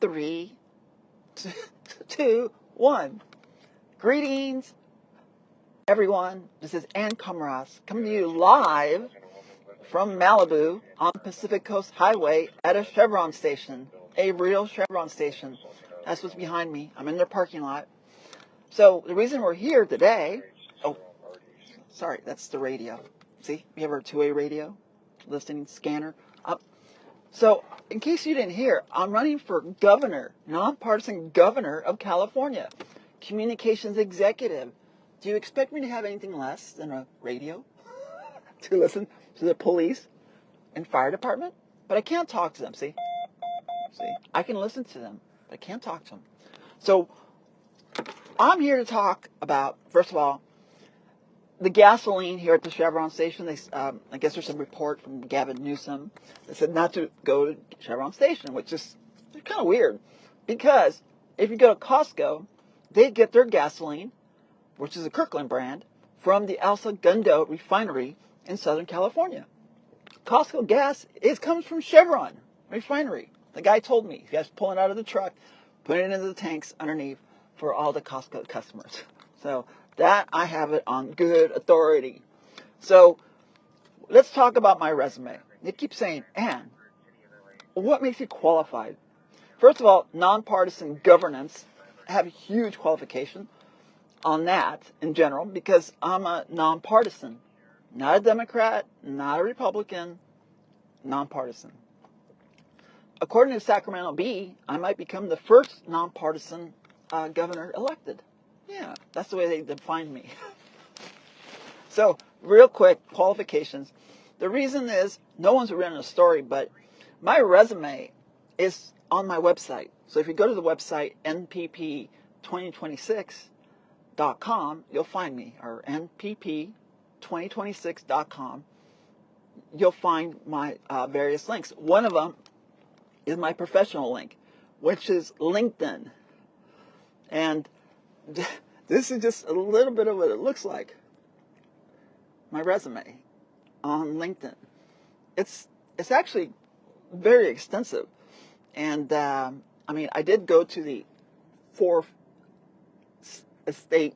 3, 2, 1. Greetings, everyone. This is Ann KomarovsK coming to you live from Malibu on Pacific Coast Highway at a Chevron station, a real Chevron station. That's what's behind me. I'm in their parking lot. So the reason we're here today, oh, sorry, that's the radio. See, we have our two-way radio, listening scanner up. So in case you didn't hear, I'm running for governor, nonpartisan governor of California, communications executive. Do you expect me to have anything less than a radio to listen to the police and fire department? But I can't talk to them, see? I can listen to them, but I can't talk to them. So I'm here to talk about, first of all, the gasoline here at the Chevron station. I guess there's some report from Gavin Newsom that said not to go to Chevron station, which is kind of weird. Because if you go to Costco, they get their gasoline, which is a Kirkland brand, from the El Segundo refinery in Southern California. Costco gas comes from Chevron refinery. The guy told me. He has to pull it out of the truck, put it into the tanks underneath for all the Costco customers. So that I have it on good authority. So let's talk about my resume. They keep saying, Ann, what makes you qualified? First of all, nonpartisan governance. I have a huge qualification on that in general because I'm a nonpartisan. Not a Democrat, not a Republican, nonpartisan. According to Sacramento Bee, I might become the first nonpartisan governor elected. Yeah, that's the way they defined me. So, real quick, qualifications. The reason is, no one's written a story, but my resume is on my website. So if you go to the website, npp2026.com, you'll find me, or npp2026.com. You'll find my various links. One of them is my professional link, which is LinkedIn. And this is just a little bit of what it looks like. My resume on LinkedIn. It's actually very extensive. And I did go to the 4th Estate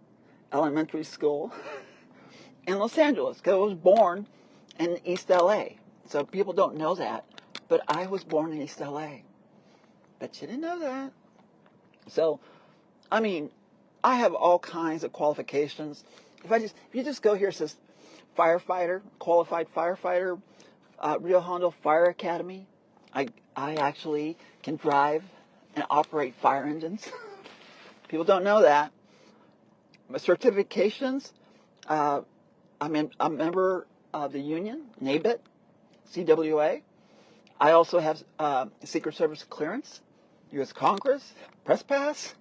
Elementary School in Los Angeles because I was born in East LA. So people don't know that, but I was born in East LA. Bet you didn't know that. So, I have all kinds of qualifications. If you just go here, it says firefighter, qualified firefighter, Rio Hondo Fire Academy. I actually can drive and operate fire engines. People don't know that. My certifications, I'm a member of the union, NABIT, CWA. I also have Secret Service clearance, U.S. Congress, press pass.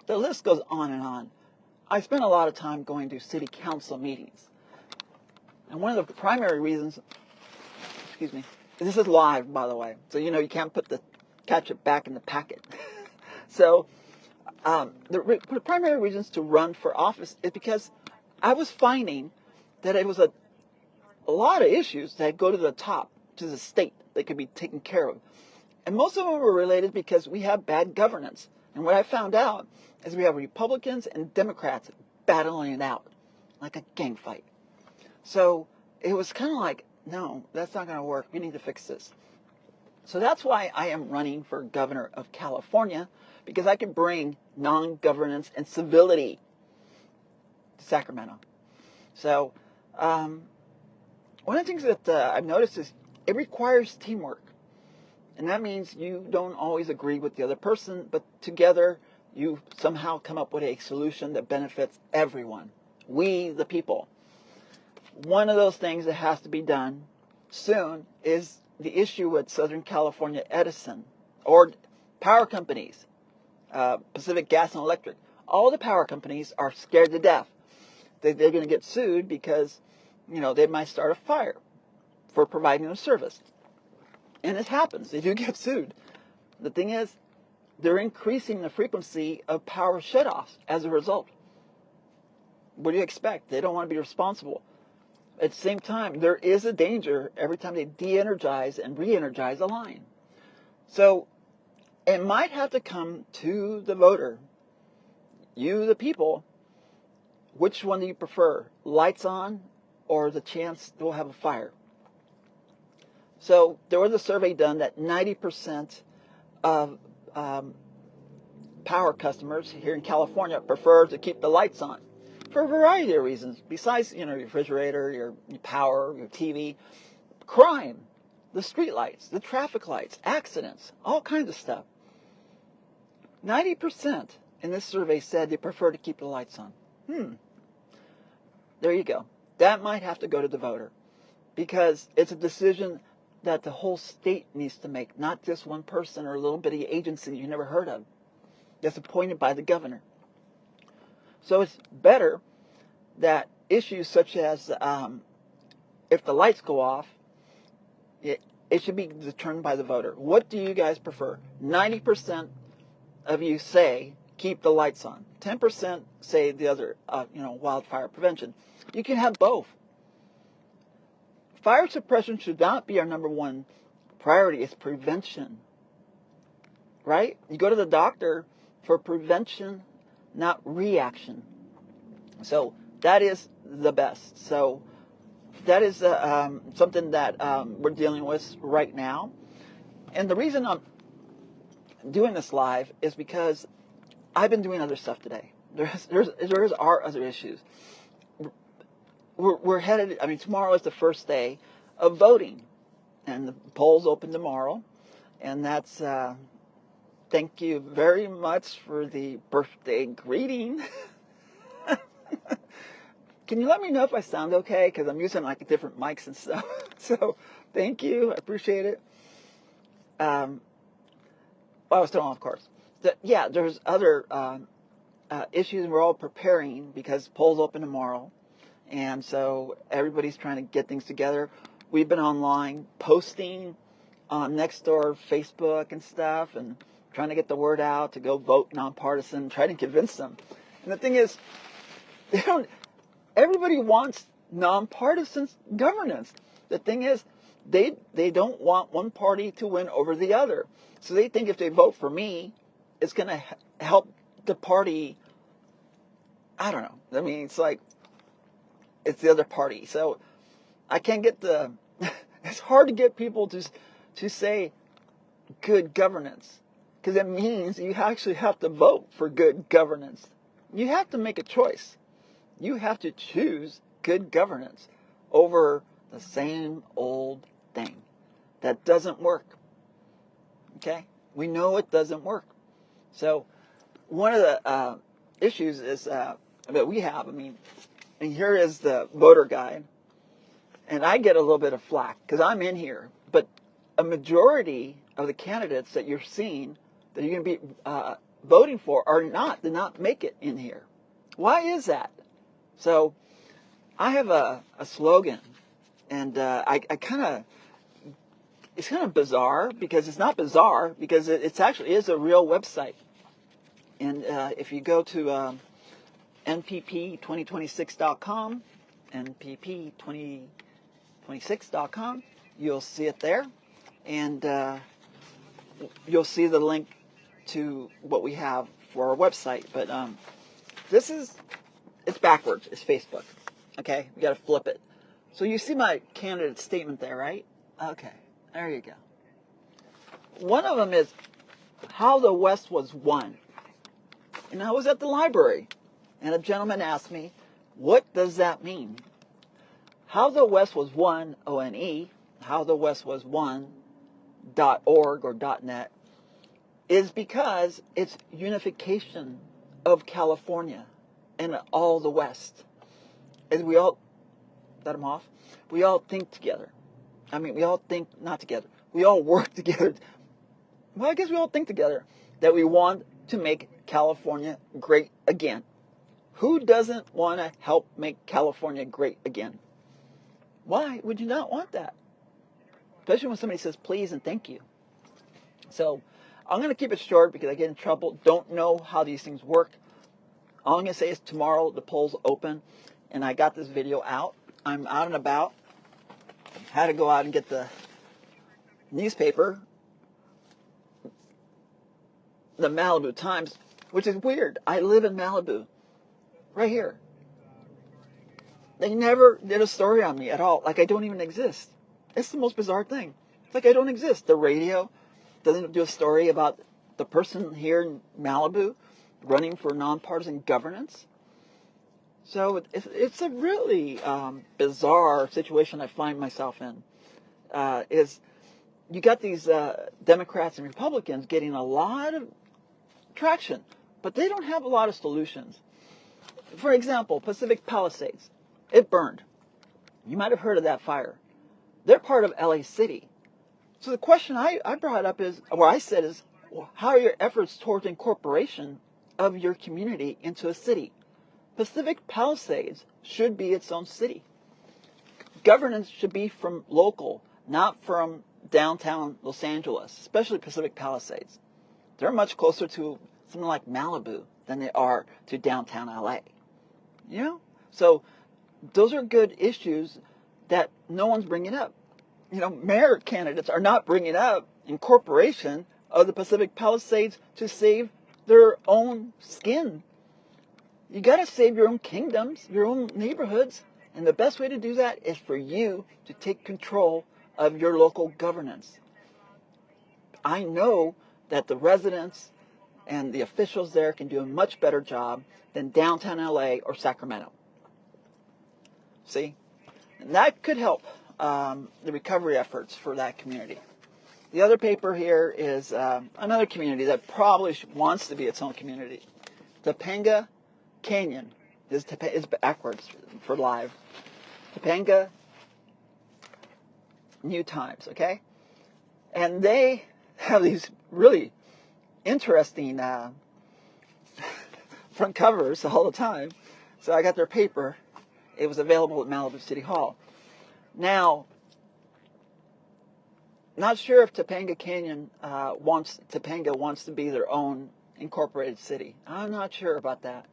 The list goes on and on. I spend a lot of time going to city council meetings. And one of the primary reasons, this is live, by the way, so you can't put the ketchup back in the packet. So the primary reasons to run for office is because I was finding that it was a lot of issues that go to the top, to the state, that could be taken care of. And most of them were related because we have bad governance. And what I found out is we have Republicans and Democrats battling it out like a gang fight. So it was kind of like, no, that's not going to work. We need to fix this. So that's why I am running for governor of California, because I can bring non-governance and civility to Sacramento. So one of the things that I've noticed is it requires teamwork. And that means you don't always agree with the other person, but together you somehow come up with a solution that benefits everyone. We, the people. One of those things that has to be done soon is the issue with Southern California Edison, or power companies, Pacific Gas and Electric. All the power companies are scared to death that they're going to get sued because, they might start a fire for providing a service. And it happens. They do get sued. The thing is, they're increasing the frequency of power shutoffs as a result. What do you expect? They don't want to be responsible. At the same time, there is a danger every time they de-energize and re-energize a line. So it might have to come to the voter, you, the people. Which one do you prefer, lights on or the chance we'll have a fire? So there was a survey done that 90% of power customers here in California prefer to keep the lights on for a variety of reasons. Besides, your refrigerator, your power, your TV, crime, the street lights, the traffic lights, accidents, all kinds of stuff. 90% in this survey said they prefer to keep the lights on. There you go. That might have to go to the voter because it's a decision that the whole state needs to make, not just one person or a little bitty agency you never heard of that's appointed by the governor. So it's better that issues such as if the lights go off, it should be determined by the voter. What do you guys prefer? 90% of you say keep the lights on. 10% say the other, wildfire prevention. You can have both. Fire suppression should not be our number one priority. It's prevention, right? You go to the doctor for prevention, not reaction. So that is the best. So that is something that we're dealing with right now. And the reason I'm doing this live is because I've been doing other stuff today. There are other issues. We're headed, tomorrow is the first day of voting. And the polls open tomorrow. And that's, thank you very much for the birthday greeting. Can you let me know if I sound okay? Because I'm using different mics and stuff. So thank you. I appreciate it. I was thrown off course. There's other issues we're all preparing because polls open tomorrow. And so everybody's trying to get things together. We've been online posting on Nextdoor, Facebook and stuff, and trying to get the word out to go vote nonpartisan, trying to convince them. And the thing is, everybody wants nonpartisan governance. The thing is, they don't want one party to win over the other. So they think if they vote for me, it's going to help the party. I don't know. It's like, it's the other party. So I can't get it's hard to get people to say good governance because it means you actually have to vote for good governance. You have to make a choice. You have to choose good governance over the same old thing that doesn't work. Okay? We know it doesn't work. So one of the issues is that we have, and here is the voter guide. And I get a little bit of flack because I'm in here. But a majority of the candidates that you're seeing that you're going to be voting for did not make it in here. Why is that? So I have a slogan. And it's kind of bizarre because it's not bizarre because it actually is a real website. And if you go to npp2026.com, npp2026.com, you'll see it there, and you'll see the link to what we have for our website. But it's backwards. It's Facebook. Okay, you got to flip it. So you see my candidate statement there, right? Okay, there you go. One of them is how the West was won. And I was at the library, and a gentleman asked me, what does that mean? How the West was won, O-N-E, how the West was won.org or .net, is because it's unification of California and all the West. And we all, let them off, we all think together. We all think, not together, we all work together. Well, I guess we all think together that we want to make California great again. Who doesn't want to help make California great again? Why would you not want that? Especially when somebody says please and thank you. So I'm going to keep it short because I get in trouble. Don't know how these things work. All I'm going to say is tomorrow the polls open and I got this video out. I'm out and about. Had to go out and get the newspaper. the Malibu Times, which is weird. I live in Malibu, right here. They never did a story on me at all, like I don't even exist. It's the most bizarre thing. It's like I don't exist. The radio doesn't do a story about the person here in Malibu running for nonpartisan governance. So it's a really bizarre situation I find myself in. Is you got these Democrats and Republicans getting a lot of traction, but they don't have a lot of solutions. For example, Pacific Palisades, it burned. You might have heard of that fire. They're part of LA City. So the question I brought up is, or I said is, well, how are your efforts towards incorporation of your community into a city? Pacific Palisades should be its own city. Governance should be from local, not from downtown Los Angeles, especially Pacific Palisades. They're much closer to something like Malibu than they are to downtown LA. You know? So those are good issues that no one's bringing up. You know, mayor candidates are not bringing up incorporation of the Pacific Palisades to save their own skin. You got to save your own kingdoms, your own neighborhoods, and the best way to do that is for you to take control of your local governance. I know that the residents and the officials there can do a much better job than downtown LA or Sacramento. See? And that could help the recovery efforts for that community. The other paper here is another community that probably wants to be its own community. Topanga Canyon is backwards for live. Topanga New Times, okay? And they have these really interesting front covers all the time. So I got their paper. It was available at Malibu City Hall. Now, not sure if Topanga Canyon wants to be their own incorporated city. I'm not sure about that.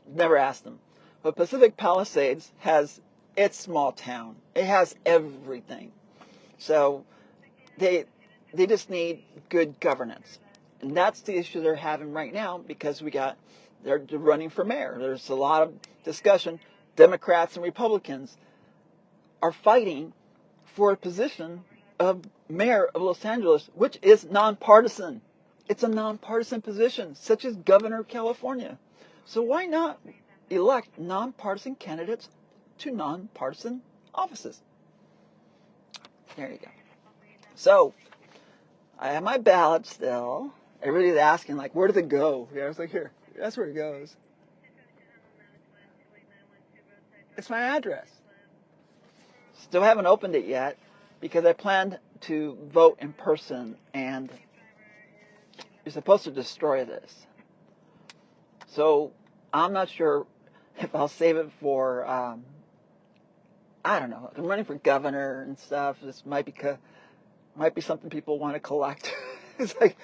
Never asked them. But Pacific Palisades has its small town. It has everything. So they just need good governance. And that's the issue they're having right now because they're running for mayor. There's a lot of discussion. Democrats and Republicans are fighting for a position of mayor of Los Angeles, which is nonpartisan. It's a nonpartisan position, such as governor of California. So why not elect nonpartisan candidates to nonpartisan offices? There you go. So I have my ballot still. Everybody's asking, like, where did it go? Yeah, I was like, here. That's where it goes. It's my address. Still haven't opened it yet because I planned to vote in person, and you're supposed to destroy this. So I'm not sure if I'll save it for, I don't know. I'm running for governor and stuff. This might be something people want to collect. It's like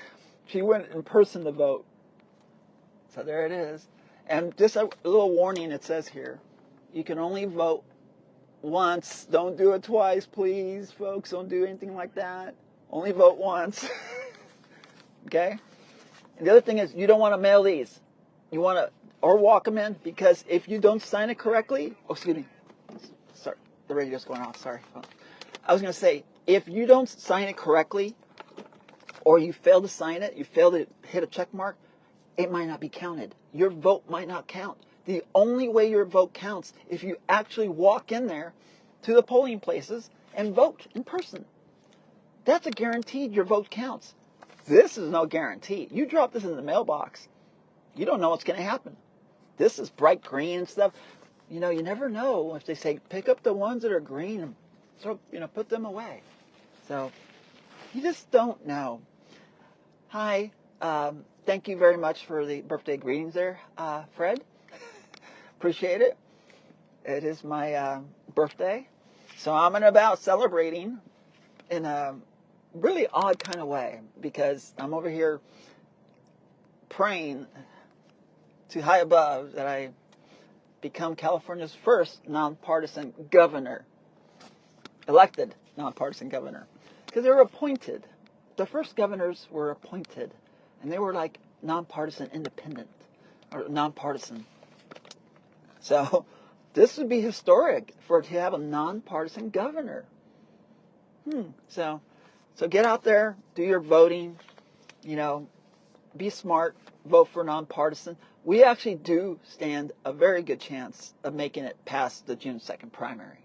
she went in person to vote. So there it is. And just a little warning it says here. You can only vote once. Don't do it twice, please, folks. Don't do anything like that. Only vote once. Okay? And the other thing is you don't want to mail these. You want to, or walk them in, because if you don't sign it correctly, excuse me. Sorry, the radio's going off. Sorry. I was going to say, if you don't sign it correctly, or you fail to sign it, you fail to hit a check mark, it might not be counted. Your vote might not count. The only way your vote counts if you actually walk in there to the polling places and vote in person. That's a guaranteed your vote counts. This is no guarantee. You drop this in the mailbox, you don't know what's going to happen. This is bright green and stuff. You know, you never know if they say, pick up the ones that are green and sort of, put them away. So you just don't know. Hi. Thank you very much for the birthday greetings there, Fred. Appreciate it. It is my birthday. So I'm about celebrating in a really odd kind of way because I'm over here praying to high above that I become California's first nonpartisan governor, elected nonpartisan governor, because they were appointed. The first governors were appointed, and they were like nonpartisan independent, or nonpartisan. So this would be historic for to have a nonpartisan governor. So get out there, do your voting, be smart, vote for nonpartisan. We actually do stand a very good chance of making it past the June 2nd primary.